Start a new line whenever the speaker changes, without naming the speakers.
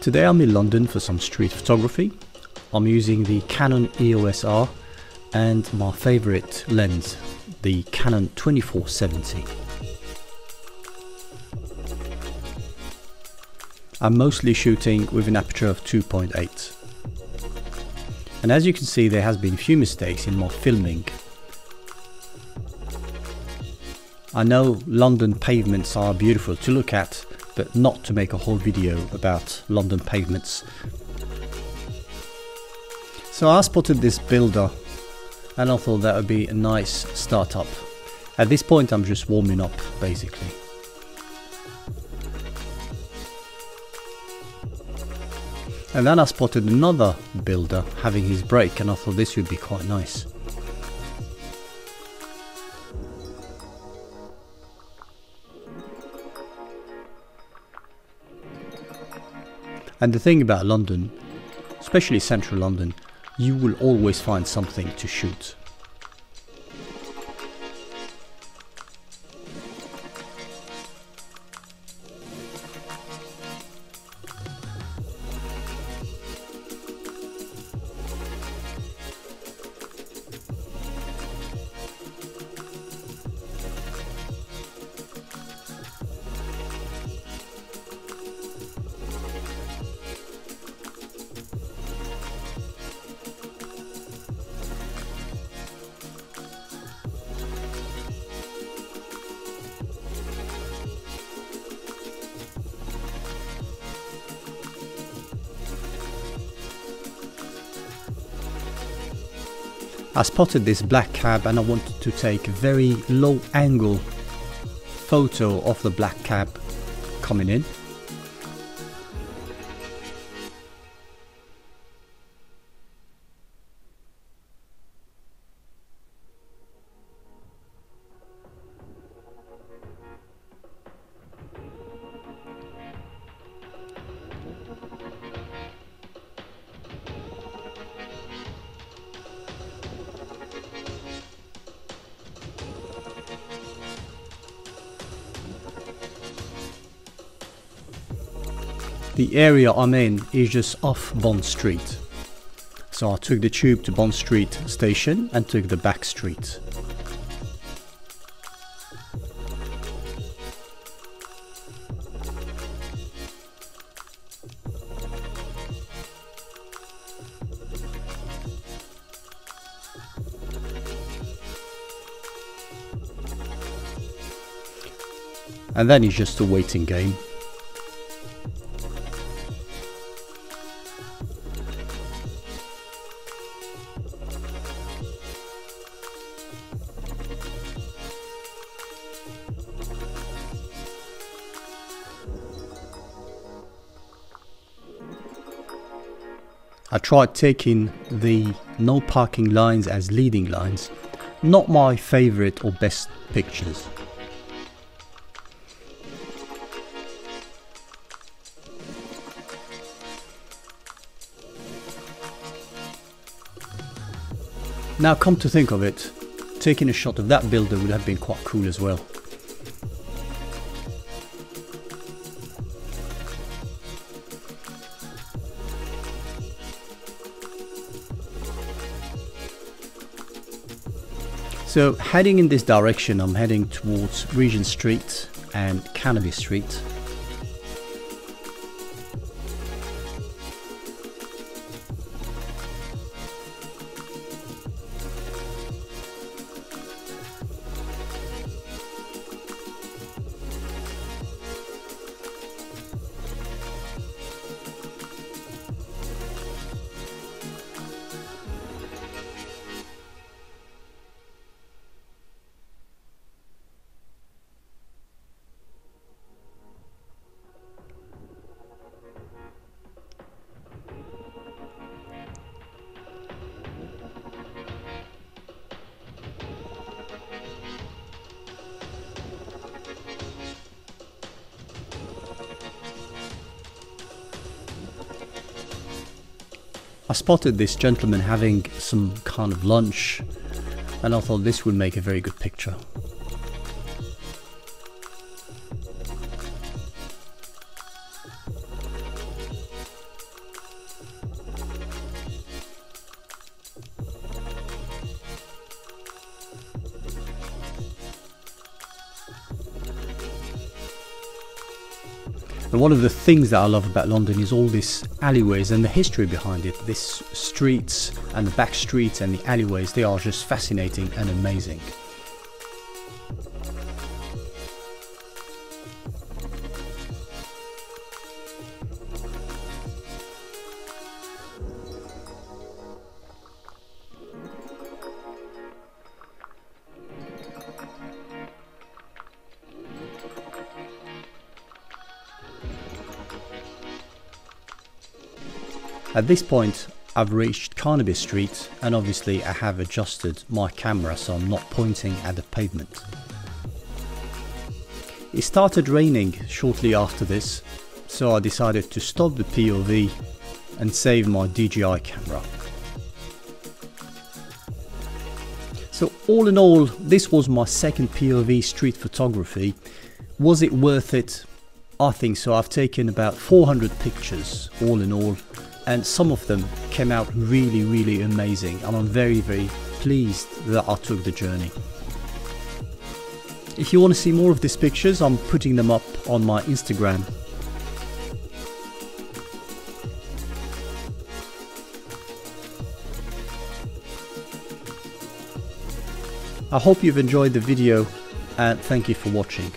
Today I'm in London for some street photography. I'm using the Canon EOS R and my favourite lens, the Canon 24-70. I'm mostly shooting with an aperture of 2.8. And as you can see, there has been a few mistakes in my filming. I know London pavements are beautiful to look at, but not to make a whole video about London pavements. So I spotted this builder and I thought that would be a nice startup. At this point I'm just warming up basically. And then I spotted another builder having his break and I thought this would be quite nice. And the thing about London, especially central London, you will always find something to shoot. I spotted this black cab and I wanted to take a very low angle photo of the black cab coming in. The area I'm in is just off Bond Street. So I took the tube to Bond Street station and took the back street. And then it's just a waiting game. I tried taking the no parking lines as leading lines. Not my favorite or best pictures. Now come to think of it, taking a shot of that builder would have been quite cool as well. So heading in this direction, I'm heading towards Regent Street and Canopy Street. I spotted this gentleman having some kind of lunch and I thought this would make a very good picture. And one of the things that I love about London is all these alleyways and the history behind it. These streets and the back streets and the alleyways, they are just fascinating and amazing. At this point, I've reached Carnaby Street, and obviously I have adjusted my camera so I'm not pointing at the pavement. It started raining shortly after this, so I decided to stop the POV and save my DJI camera. So all in all, this was my second POV street photography. Was it worth it? I think so. I've taken about 400 pictures all in all, and some of them came out really amazing, and I'm very pleased that I took the journey. If you want to see more of these pictures, I'm putting them up on my Instagram. I hope you've enjoyed the video, and thank you for watching.